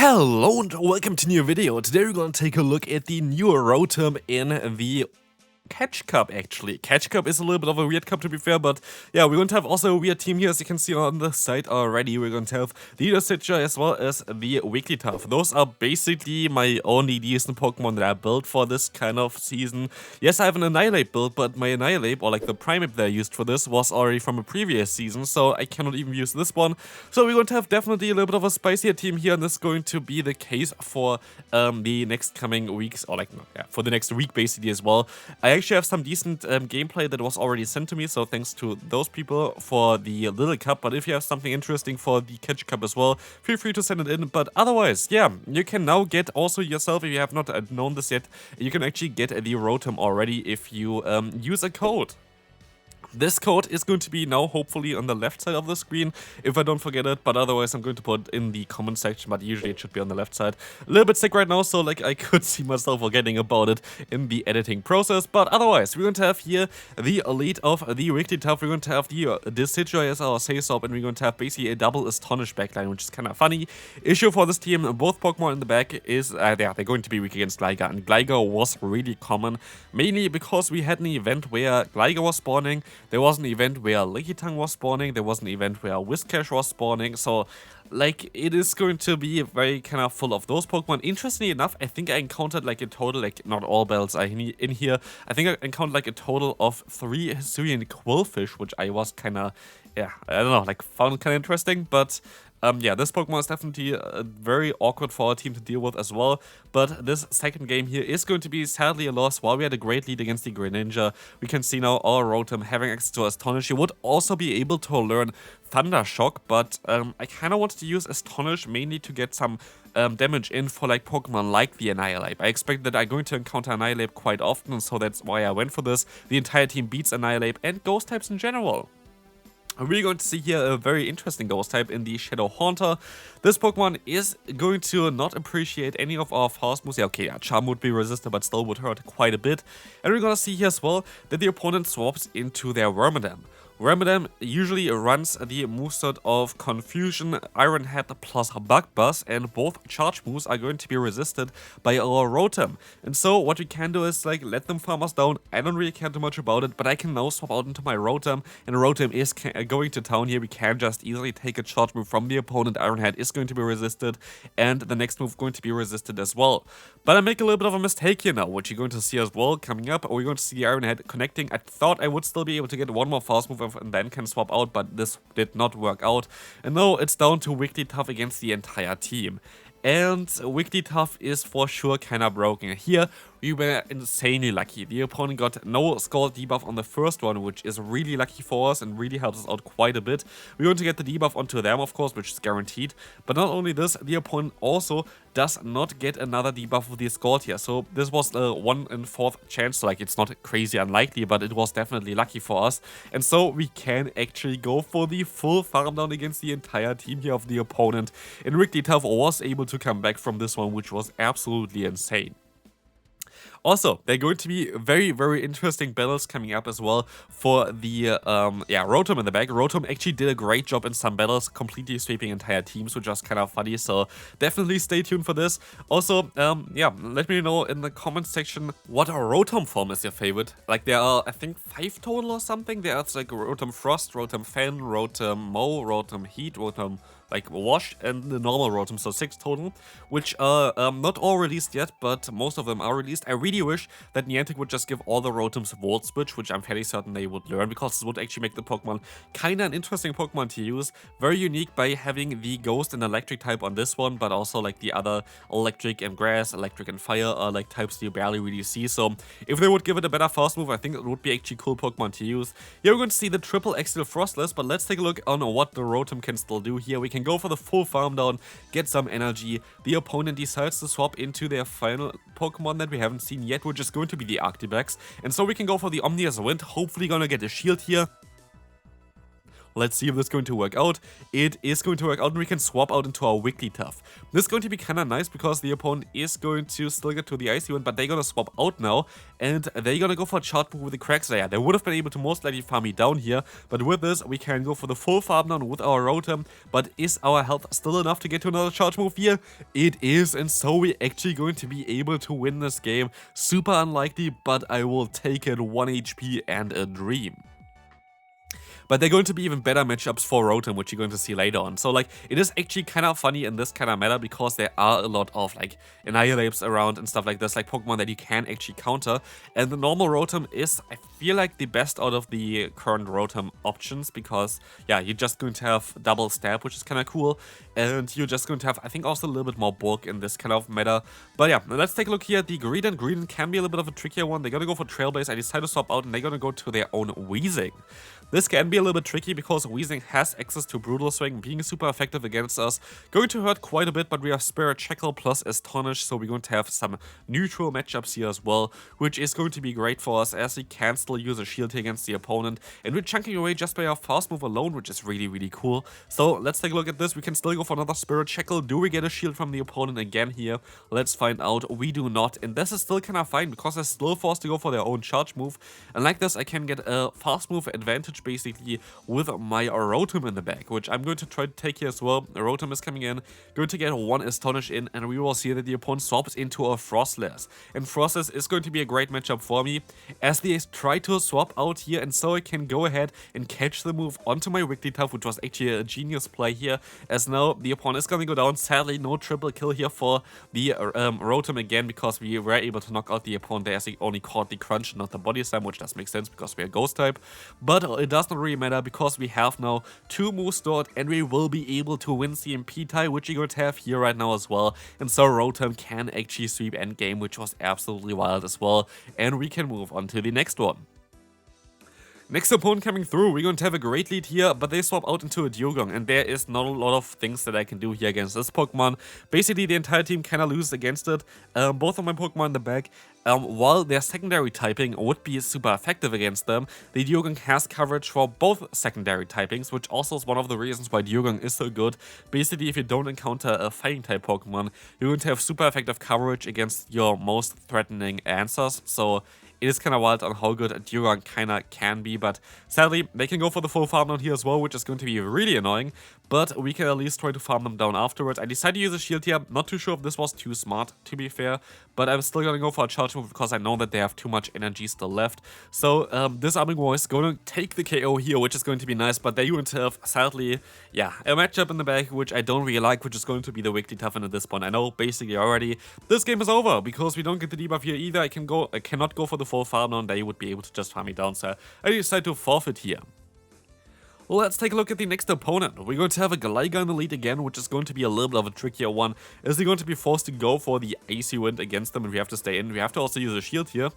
Hello and welcome to a new video. Today we're gonna take a look at the new Rotom in the Catch Cup, actually. Catch Cup is a little bit of a weird cup, to be fair, but yeah, we're going to have also a weird team here, as you can see on the side already. We're going to have the Lostheart as well as the Wigglytuff. Those are basically my only decent Pokemon that I built for this kind of season. Yes, I have an Annihilape build, but my Annihilape, or like the Primeape that I used for this, was already from a previous season, so I cannot even use this one. So we're going to have definitely a little bit of a spicier team here, and this is going to be the case for the next coming weeks, or like, yeah, for the next week basically as well. I actually have some decent gameplay that was already sent to me, so thanks to those people for the Little Cup. But if you have something interesting for the Catch Cup as well, feel free to send it in. But otherwise, yeah, you can now get also yourself, if you have not known this yet, you can actually get the Rotom already if you use a code. This code is going to be now hopefully on the left side of the screen, if I don't forget it, but otherwise I'm going to put it in the comment section, but usually it should be on the left side. A little bit sick right now, so like I could see myself forgetting about it in the editing process, but otherwise we're going to have here the elite of the Wigglytuff, we're going to have the Lostheart as our Say-Stop, and we're going to have basically a double Astonish backline, which is kind of funny. Issue for this team, both Pokemon in the back is, yeah, they're going to be weak against Gligar, and Gligar was really common, mainly because we had an event where Gligar was spawning. There was an event where Lickitung was spawning, there was an event where Whiscash was spawning, so like it is going to be very kind of full of those Pokemon. Interestingly enough, I think I encountered like a total, like not all battles are in here, I think I encountered like a total of 3 Hisuian Quillfish, which I was kind of, yeah, I don't know, like found kind of interesting, but yeah, this Pokemon is definitely very awkward for our team to deal with as well, but this second game here is going to be sadly a loss. While we had a great lead against the Greninja, we can see now our Rotom having access to Astonish. You would also be able to learn Thunder Shock, but I kind of wanted to use Astonish mainly to get some damage in for like Pokemon like the Annihilape. I expect that I'm going to encounter Annihilape quite often, so that's why I went for this. The entire team beats Annihilape and Ghost types in general. We're going to see here a very interesting Ghost type in the Shadow Haunter. This Pokemon is going to not appreciate any of our fast moves. Yeah, okay, yeah, Charm would be resisted, but still would hurt quite a bit. And we're going to see here as well that the opponent swaps into their Wormadam. Wormadam usually runs the moveset of Confusion, Iron Head plus Bug Buzz, and both charge moves are going to be resisted by our Rotom. And so what we can do is like let them farm us down. I don't really care too much about it, but I can now swap out into my Rotom, and Rotom is going to town here. We can just easily take a charge move from the opponent. Iron Head is going to be resisted, and the next move going to be resisted as well. But I make a little bit of a mistake here now, which you're going to see as well coming up. We're going to see Iron Head connecting. I thought I would still be able to get one more fast move and then can swap out, but this did not work out. And now it's down to Wigglytuff against the entire team. And Wigglytuff is for sure kind of broken. Here, we were insanely lucky. The opponent got no Scald debuff on the first one, which is really lucky for us and really helps us out quite a bit. We're going to get the debuff onto them, of course, which is guaranteed. But not only this, the opponent also does not get another debuff with the Scald here. So this was a 1 in 4th chance. So like it's not crazy unlikely, but it was definitely lucky for us. And so we can actually go for the full farm down against the entire team here of the opponent. And Wigglytuff was able to come back from this one, which was absolutely insane. Also, there are going to be very, very interesting battles coming up as well for the, yeah, Rotom in the back. Rotom actually did a great job in some battles, completely sweeping entire teams, which was kind of funny, so definitely stay tuned for this. Also, yeah, let me know in the comment section what Rotom form is your favorite. Like, there are, I think, 5 total or something. There's like Rotom Frost, Rotom Fan, Rotom Mow, Rotom Heat, Rotom like Wash, and the normal Rotom, so 6 total, which are not all released yet, but most of them are released. I really wish that Niantic would just give all the Rotoms Volt Switch, which I'm fairly certain they would learn, because this would actually make the Pokemon kinda an interesting Pokemon to use. Very unique by having the Ghost and Electric type on this one, but also like the other Electric and Grass, Electric and Fire are like types you barely really see, so if they would give it a better fast move, I think it would be actually cool Pokemon to use. Here we're going to see the triple Axial Frostless, but let's take a look on what the Rotom can still do here. We can go for the full farm down, get some energy. The opponent decides to swap into their final Pokemon that we haven't seen yet, which is going to be the Arctibax. And so we can go for the Omnious Wind, hopefully gonna get a shield here. Let's see if this is going to work out. It is going to work out, and we can swap out into our Wigglytuff. This is going to be kind of nice because the opponent is going to still get to the Icy Wind, but they're going to swap out now, and they're going to go for a charge move with the Quagsire. They would have been able to most likely farm me down here, but with this, we can go for the full farm down with our Rotom. But is our health still enough to get to another charge move here? It is, and so we're actually going to be able to win this game. Super unlikely, but I will take it. 1 HP and a dream. But they're going to be even better matchups for Rotom, which you're going to see later on. So, like, it is actually kind of funny in this kind of meta because there are a lot of, like, Annihilates around and stuff like this, like Pokemon that you can actually counter. And the normal Rotom is, I feel like, the best out of the current Rotom options because, yeah, you're just going to have double stab, which is kind of cool. And you're just going to have, I think, also a little bit more bulk in this kind of meta. But yeah, let's take a look here at the Greedent. Greedent can be a little bit of a trickier one. They're going to go for Trailblaze. I decided to swap out, and they're going to go to their own Weezing. This can be a little bit tricky because Weezing has access to Brutal Swing, being super effective against us. Going to hurt quite a bit, but we have Spirit Shackle plus Astonish, so we're going to have some neutral matchups here as well, which is going to be great for us as we can still use a shield here against the opponent. And we're chunking away just by our fast move alone, which is really, really cool. So let's take a look at this. We can still go for another Spirit Shackle. Do we get a shield from the opponent again here? Let's find out. We do not. And this is still kind of fine because they're still forced to go for their own charge move. And like this, I can get a fast move advantage basically with my Rotom in the back, which I'm going to try to take here as well. Rotom is coming in, going to get one Astonish in, and we will see that the opponent swaps into a Frostless. And Frostless is going to be a great matchup for me as they try to swap out here, and so I can go ahead and catch the move onto my Wigglytuff, which was actually a genius play here, as now the opponent is going to go down. Sadly, no triple kill here for the Rotom again, because we were able to knock out the opponent there as he only caught the Crunch, not the Body Slam, which does make sense because we are Ghost type. But it does not really matter because we have now 2 moves stored, and we will be able to win CMP tie, which you're going to have here right now as well. And so Rotom can actually sweep endgame, which was absolutely wild as well. And we can move on to the next one. Next opponent coming through, we're going to have a great lead here, but they swap out into a Dewgong, and there is not a lot of things that I can do here against this Pokemon. Basically, the entire team kind of loses against it. Both of my Pokemon in the back, while their secondary typing would be super effective against them, the Dewgong has coverage for both secondary typings, which also is one of the reasons why Dewgong is so good. Basically, if you don't encounter a fighting type Pokemon, you're going to have super effective coverage against your most threatening answers, so it is kind of wild on how good a Dewgong kind of can be, but sadly, they can go for the full farm down here as well, which is going to be really annoying, but we can at least try to farm them down afterwards. I decided to use a shield here. Not too sure if this was too smart, to be fair, but I'm still going to go for a charge move because I know that they have too much energy still left. So this Arming War is going to take the KO here, which is going to be nice, but they're going to have, sadly, yeah, a matchup in the back, which I don't really like, which is going to be the Wigglytuff, and at this point, I know basically already this game is over because we don't get the debuff here either. I cannot go for the full farm down. They would be able to just farm me down, so I decided to forfeit here. Well, let's take a look at the next opponent. We're going to have a Gligar in the lead again, which is going to be a little bit of a trickier one, as they're going to be forced to go for the Icy Wind against them, and we have to stay in. We have to also use a shield here,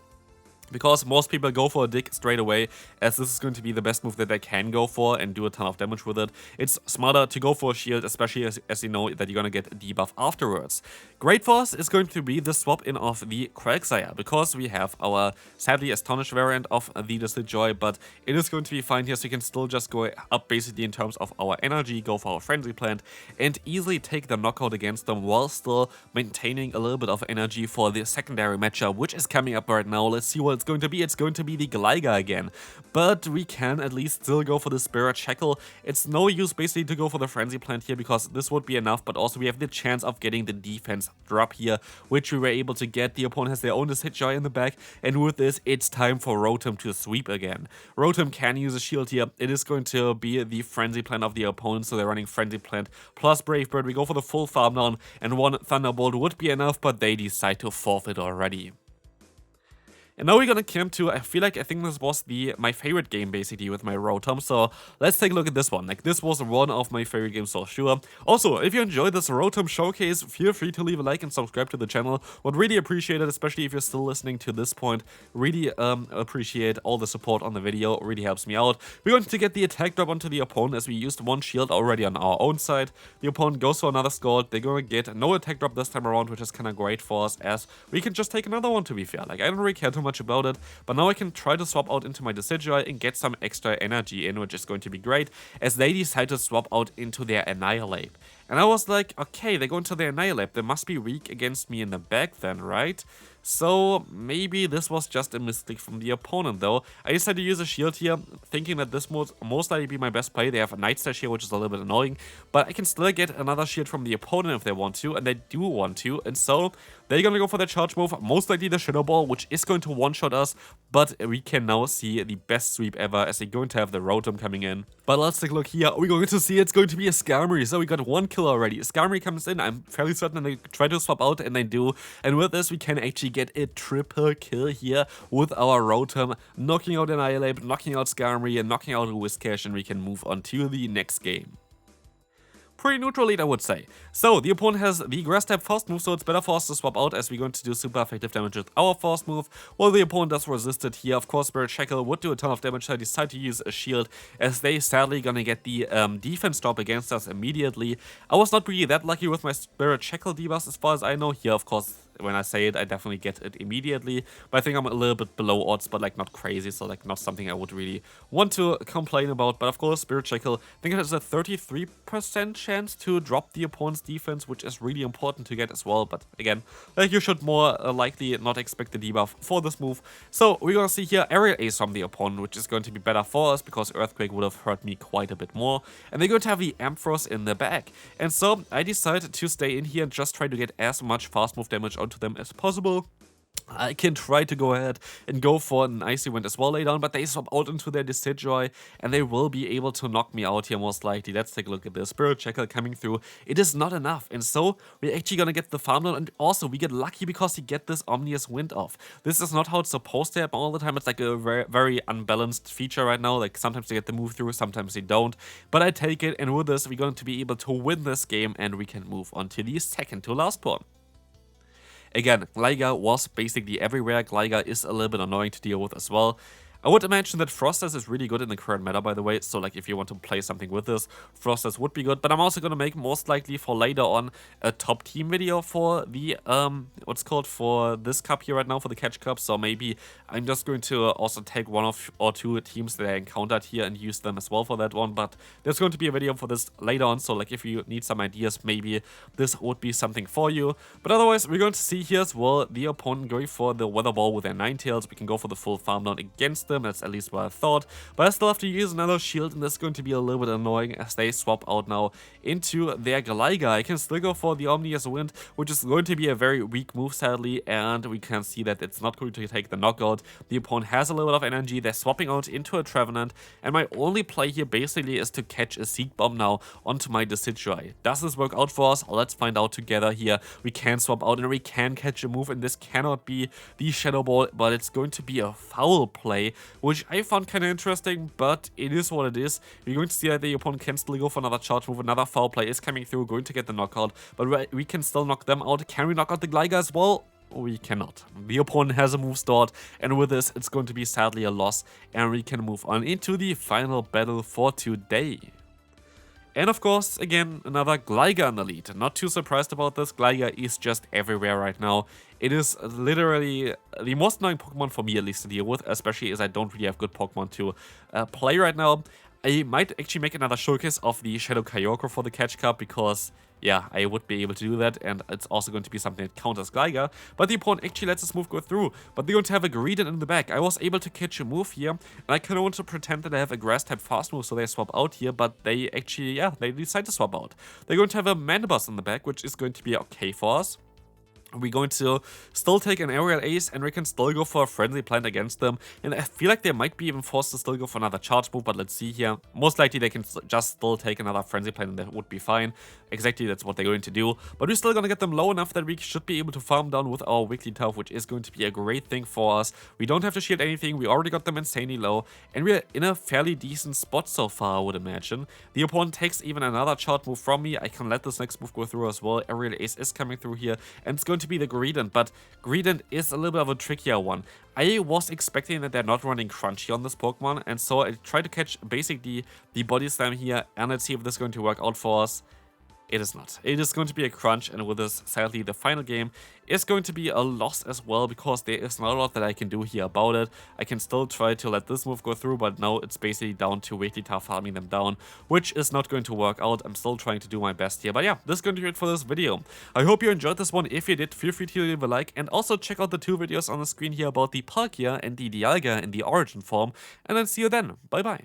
because most people go for a Dig straight away, as this is going to be the best move that they can go for and do a ton of damage with it. It's smarter to go for a shield, especially as you know that you're going to get a debuff afterwards. Great for us is going to be the swap in of the Quagsire, because we have our sadly Astonished variant of the Decidueye, but it is going to be fine here, so we can still just go up basically in terms of our energy, go for our Frenzy Plant, and easily take the knockout against them while still maintaining a little bit of energy for the secondary matchup, which is coming up right now. Let's see what it's going to be. It's going to be the Gligar again, but we can at least still go for the Spirit Shackle. It's no use basically to go for the Frenzy Plant here, because this would be enough, but also we have the chance of getting the defense drop here, which we were able to get. The opponent has their own Decidueye in the back, and with this, it's time for Rotom to sweep again. Rotom can use a shield here. It is going to be the Frenzy Plant of the opponent, so they're running Frenzy Plant plus Brave Bird. We go for the full farm down, and one Thunderbolt would be enough, but they decide to forfeit already. And now we're gonna come to, I think this was my favorite game basically with my Rotom, so let's take a look at this one. Like, this was one of my favorite games for sure. Also, if you enjoyed this Rotom showcase, feel free to leave a like and subscribe to the channel. Would really appreciate it, especially if you're still listening to this point. Really appreciate all the support on the video, it really helps me out. We're going to get the attack drop onto the opponent, as we used one shield already on our own side. The opponent goes for another Scald. They're going to get no attack drop this time around, which is kind of great for us, as we can just take another one, to be fair. Like, I don't really care too much much about it, but now I can try to swap out into my Decidueye and get some extra energy in, which is going to be great, as they decide to swap out into their Annihilate. And I was like, okay, they go into their Annihilate, they must be weak against me in the back then, right? So maybe this was just a mistake from the opponent though. I decided to use a shield here, thinking that this would most likely be my best play. They have a Night Slash here, which is a little bit annoying, but I can still get another shield from the opponent if they want to, and they do want to, and so they're gonna go for their charge move, most likely the Shadow Ball, which is going to one-shot us, but we can now see the best sweep ever as they're going to have the Rotom coming in. But let's take a look here. We're going to see it's going to be a Skarmory, so we got one kill already. A Skarmory comes in, I'm fairly certain they try to swap out, and they do, and with this we can actually get a triple kill here with our Rotom, knocking out Annihilate, knocking out Skarmory, and knocking out a Whiscash, and we can move on to the next game. Pretty neutral lead, I would say. So, the opponent has the Grass type Frost move, so it's better for us to swap out as we're going to do super effective damage with our Frost move, while the opponent does resist it here. Of course, Spirit Shackle would do a ton of damage, so I decide to use a shield as they sadly gonna get the defense drop against us immediately. I was not really that lucky with my Spirit Shackle debuffs as far as I know. Here, of course, when I say it, I definitely get it immediately, but I think I'm a little bit below odds, but like not crazy, so like not something I would really want to complain about. But of course, Spirit Shackle, I think it has a 33% chance to drop the opponent's defense, which is really important to get as well. But again, like you should more likely not expect the debuff for this move. So we're gonna see here Aerial Ace from the opponent, which is going to be better for us because Earthquake would have hurt me quite a bit more, and they're going to have the Ampharos in the back. And so I decided to stay in here and just try to get as much fast move damage onto them as possible. I can try to go ahead and go for an Icy Wind as well later on, but they swap out into their Decidueye, and they will be able to knock me out here most likely. Let's take a look at this. Spirit Shackle coming through. It is not enough, and so we're actually gonna get the farm down, and also we get lucky because we get this Omnious Wind off. This is not how it's supposed to happen all the time. It's like a very, very unbalanced feature right now. Like sometimes they get the move through, sometimes they don't, but I take it, and with this we're going to be able to win this game, and we can move on to the second to last one. Again, Gligar was basically everywhere. Gligar is a little bit annoying to deal with as well. I would imagine that Frosters is really good in the current meta, by the way, so like if you want to play something with this, Frosters would be good, but I'm also going to make most likely for later on a top team video for the, what's called, for this cup here right now, for the Catch Cup, so maybe I'm just going to also take one or two teams that I encountered here and use them as well for that one, but there's going to be a video for this later on, so like if you need some ideas, maybe this would be something for you. But otherwise, we're going to see here as well the opponent going for the Weather Ball with their Ninetales. We can go for the full farm down against them. That's at least what I thought, but I still have to use another shield, and that's going to be a little bit annoying as they swap out now into their Gligar. I can still go for the Omnious Wind, which is going to be a very weak move sadly, and we can see that it's not going to take the knockout. The opponent has a little bit of energy. They're swapping out into a Trevenant, and my only play here basically is to catch a Seed Bomb now onto my Decidueye. Does this work out for us? Let's find out together here. We can swap out and we can catch a move, and this cannot be the Shadow Ball, but it's going to be a foul play, which I found kind of interesting, but it is what it is. We're going to see that the opponent can still go for another charge move. Another foul play is coming through, going to get the knockout, but we can still knock them out. Can we knock out the Gligar as well? We cannot. The opponent has a move stored, and with this, it's going to be sadly a loss, and we can move on into the final battle for today. And of course, again, another Gligar in the lead. Not too surprised about this. Gligar is just everywhere right now. It is literally the most annoying Pokemon for me, at least, to deal with, especially as I don't really have good Pokemon to play right now. I might actually make another showcase of the Shadow Kyogre for the Catch Cup because, yeah, I would be able to do that, and it's also going to be something that counters Gligar, but the opponent actually lets this move go through, but they're going to have a Greedent in the back. I was able to catch a move here, and I kind of want to pretend that I have a Grass-type fast move, so they swap out here, but they actually, yeah, they decide to swap out. They're going to have a Mandibuzz in the back, which is going to be okay for us. We're going to still take an Aerial Ace, and we can still go for a Frenzy Plant against them. And I feel like they might be even forced to still go for another charge move, but let's see here. Most likely they can just still take another Frenzy Plant, and that would be fine. Exactly, that's what they're going to do. But we're still going to get them low enough that we should be able to farm down with our Wigglytuff, which is going to be a great thing for us. We don't have to shield anything. We already got them insanely low, and we're in a fairly decent spot so far, I would imagine. The opponent takes even another charge move from me. I can let this next move go through as well. Aerial Ace is coming through here, and it's going to be the Greedent, but Greedent is a little bit of a trickier one. I was expecting that they're not running Crunchy on this Pokemon, and so I tried to catch basically the Body Slam here, and let's see if this is going to work out for us. It is not. It is going to be a crunch, and with this, sadly, the final game is going to be a loss as well, because there is not a lot that I can do here about it. I can still try to let this move go through, but now it's basically down to Wiggly farming them down, which is not going to work out. I'm still trying to do my best here, but yeah, this is going to be it for this video. I hope you enjoyed this one. If you did, feel free to leave a like, and also check out the 2 videos on the screen here about the Palkia and the Dialga in the origin form, and then see you then. Bye bye.